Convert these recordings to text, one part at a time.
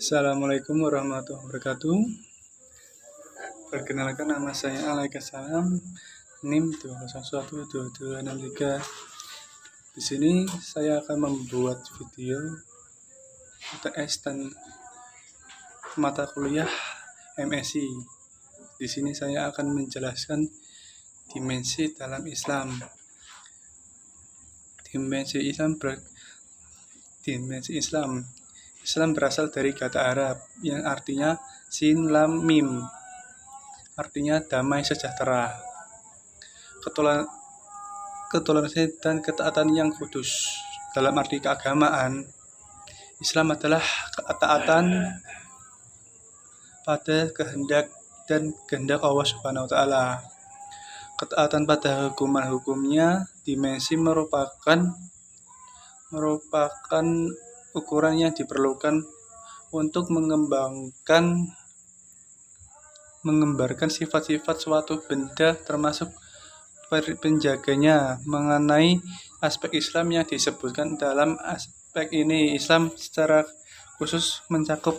Assalamualaikum warahmatullahi wabarakatuh. Perkenalkan, nama saya Alaika Salam, NIM 2012263. Di sini saya akan membuat video UTS dan mata kuliah MSI. Di sini saya akan menjelaskan dimensi dalam Islam. Dimensi Islam berasal dari kata Arab yang artinya sin lam mim, artinya damai sejahtera, ketoleransi dan ketaatan yang kudus. Dalam arti keagamaan, Islam adalah ketaatan pada kehendak Allah Subhanahu wa taala. Ketaatan pada hukuman-hukumnya. Dimensi merupakan ukuran yang diperlukan untuk menggambarkan sifat-sifat suatu benda, termasuk penjaganya. Mengenai aspek Islam yang disebutkan dalam aspek ini, Islam secara khusus mencakup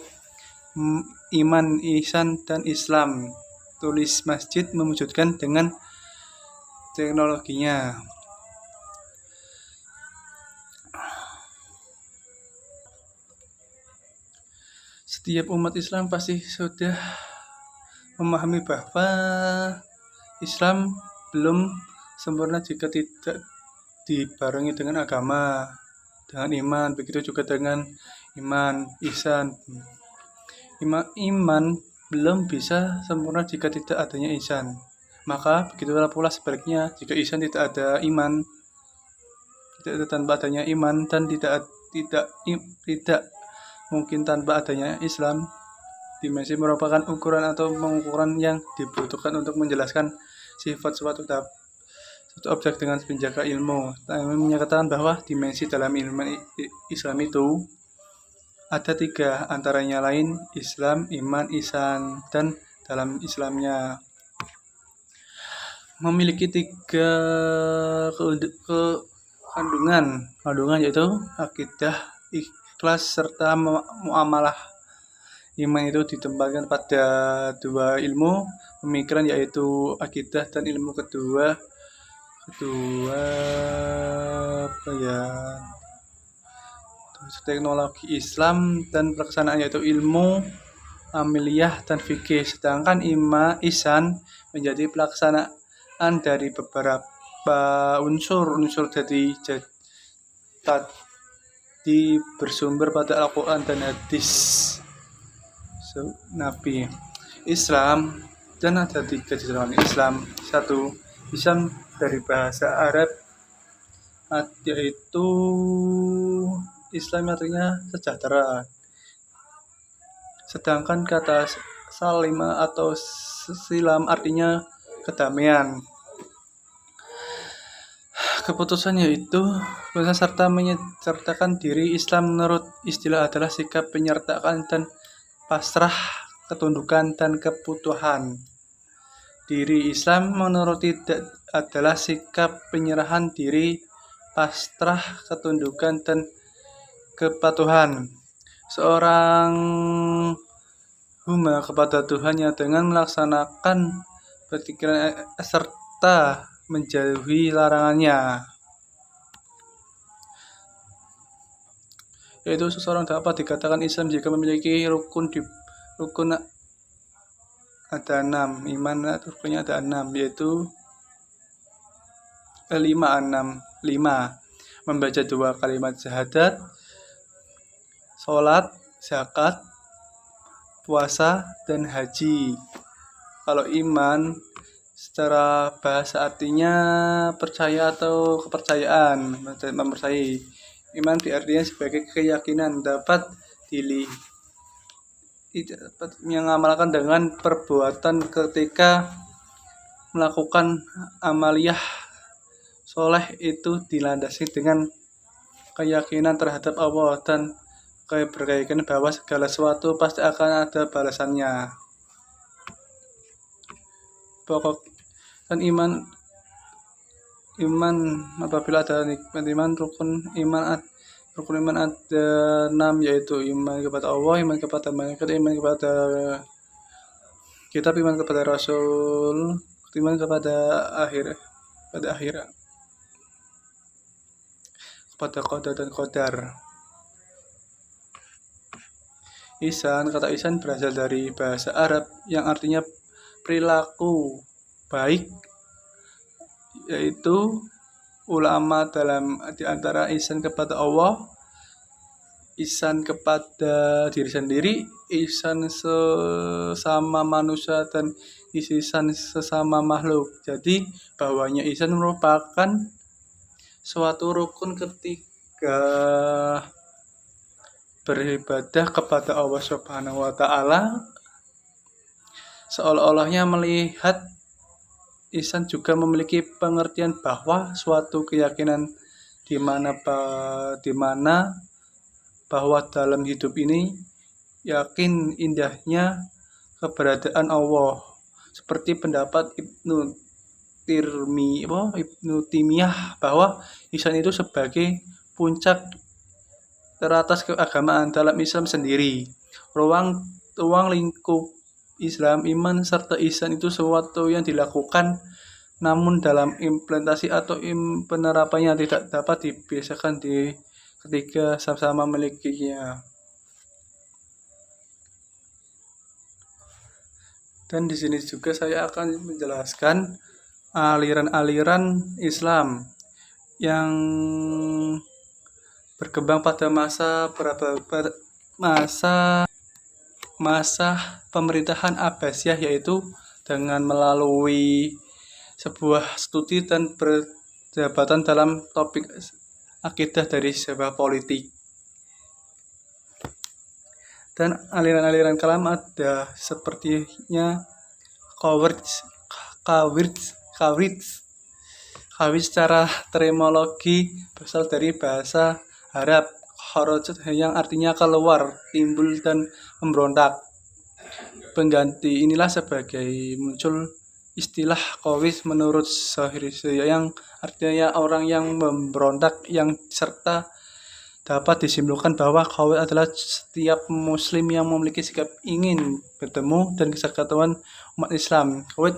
iman, ihsan, dan Islam. Tulis masjid mewujudkan dengan teknologinya. Setiap umat Islam pasti sudah memahami bahwa Islam belum sempurna jika tidak dibarengi dengan agama, dengan iman. Begitu juga dengan iman, ihsan. Iman belum bisa sempurna jika tidak adanya ihsan. Maka begitulah pula sebaliknya, jika ihsan tidak ada iman, tidak ada tanpa adanya iman, dan tidak mungkin tanpa adanya Islam. Dimensi merupakan ukuran atau pengukuran yang dibutuhkan untuk menjelaskan sifat suatu objek dengan penjaga ilmu. Kami menyatakan bahwa dimensi dalam ilmu Islam itu ada 3, antaranya lain Islam, iman, ihsan. Dan dalam Islamnya memiliki 3 kandungan, yaitu akidah, ikhlas, serta muamalah. Iman itu ditempatkan pada 2 ilmu pemikiran, yaitu akidah dan ilmu kedua teknologi Islam dan pelaksanaan, yaitu ilmu amaliyah dan fikih. Sedangkan ihsan menjadi pelaksanaan dari beberapa unsur tadi bersumber pada Al-Quran dan hadis Nabi. Islam, dan ada 3 di dalam Islam. 1. Islam dari bahasa Arab, yaitu Islam artinya sejahtera. Sedangkan kata salima atau silam artinya kedamaian. Keputusan yaitu serta menyertakan diri. Islam menurut istilah adalah sikap penyertaan dan pasrah, ketundukan dan kebutuhan diri. Islam menurut tidak adalah sikap penyerahan diri, pasrah, ketundukan dan kepatuhan seorang hamba kepada Tuhannya dengan melaksanakan pikiran serta menjauhi larangannya. Yaitu seseorang dapat dikatakan Islam jika memiliki rukun ada 6. Iman rukunnya ada 6, yaitu 5. Membaca 2 kalimat syahadat, sholat, zakat, puasa, dan haji. Kalau iman secara bahasa artinya percaya atau kepercayaan, mempercayai. Iman diartikan sebagai keyakinan dapat mengamalkan dengan perbuatan ketika melakukan amaliyah soleh itu dilandasi dengan keyakinan terhadap Allah dan kepercayaan bahwa segala sesuatu pasti akan ada balasannya. Pokok dan iman apabila ada nikmat iman, rukun iman Rukun iman ada 6, yaitu iman kepada Allah, iman kepada malaikat, iman kepada kitab, iman kepada rasul, iman kepada akhirat, kepada qada dan qadar. Ihsan, kata ihsan berasal dari bahasa Arab yang artinya perilaku baik, yaitu ulama dalam di antara ihsan kepada Allah, ihsan kepada diri sendiri, ihsan sesama manusia, dan ihsan sesama makhluk. Jadi bahwanya ihsan merupakan suatu rukun ketika beribadah kepada Allah Subhanahu wa taala, seolah-olahnya melihat ihsan juga memiliki pengertian bahwa suatu keyakinan di mana bahwa dalam hidup ini yakin indahnya keberadaan Allah, seperti pendapat Ibnu Taimiyah bahwa ihsan itu sebagai puncak teratas keagamaan dalam Islam sendiri. Ruang lingkup Islam, iman serta ihsan itu sesuatu yang dilakukan, namun dalam implementasi atau penerapannya tidak dapat dibiasakan ketika sama-sama memilikinya. Dan di sini juga saya akan menjelaskan aliran-aliran Islam yang berkembang pada masa pemerintahan Abbasiyah, yaitu dengan melalui sebuah studi dan perdebatan dalam topik akidah dari sebuah politik. Dan aliran-aliran kalam ada sepertinya Khawarij secara terminologi berasal dari bahasa Arab kharajat yang artinya keluar, timbul, dan memberontak. Pengganti inilah sebagai muncul istilah Khawarij menurut Zahiri, yang artinya orang yang memberontak, yang serta dapat disimpulkan bahwa Khawarij adalah setiap muslim yang memiliki sikap ingin bertemu dan kesatuan umat Islam. Khawarij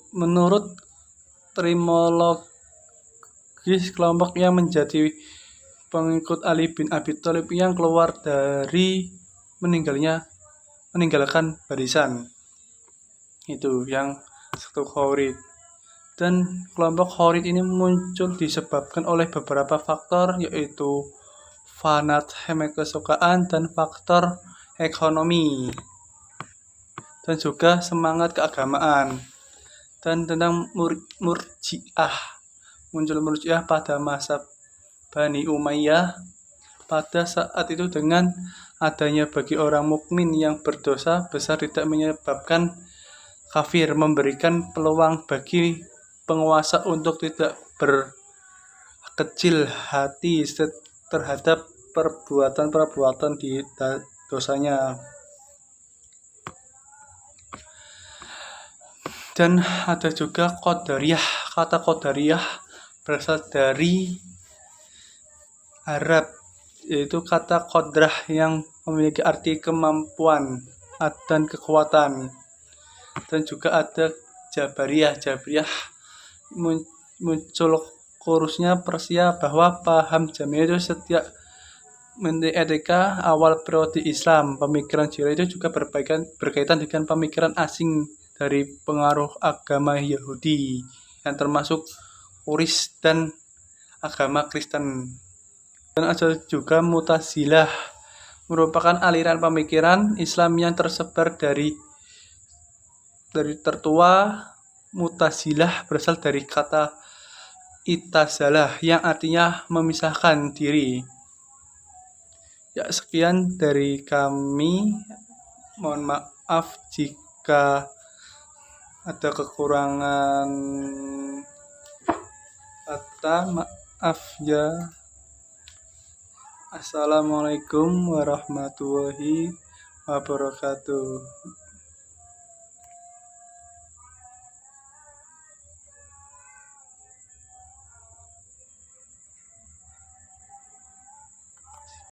menurut terminologis kelompok yang menjadi pengikut Ali bin Abi Thalib yang keluar dari meninggalkan barisan. Itu yang satu Khawarij. Dan kelompok Khawarij ini muncul disebabkan oleh beberapa faktor, yaitu fanatisme, kesukaan, dan faktor ekonomi, dan juga semangat keagamaan. Dan tentang Murji'ah, muncul Murji'ah pada masa Bani Umayyah. Pada saat itu dengan adanya bagi orang mukmin yang berdosa besar tidak menyebabkan kafir, memberikan peluang bagi penguasa untuk tidak berkecil hati terhadap perbuatan di dosanya. Dan ada juga Qadariyah. Kata Qadariyah berasal dari Arab, yaitu kata qadrah yang memiliki arti kemampuan dan kekuatan. Dan juga ada Jabariyah. Muncul kurusnya Persia bahwa paham Jamiah itu setiap etika awal periode Islam. Pemikiran Jabariyah itu juga berkaitan dengan pemikiran asing dari pengaruh agama Yahudi yang termasuk Quraisy dan agama Kristen. Dan ada juga Mu'tazilah, merupakan aliran pemikiran Islam yang tersebar dari tertua. Mu'tazilah berasal dari kata itazalah yang artinya memisahkan diri. Ya, sekian dari kami. Mohon maaf jika ada kekurangan kata, maaf ya. Assalamualaikum warahmatullahi wabarakatuh.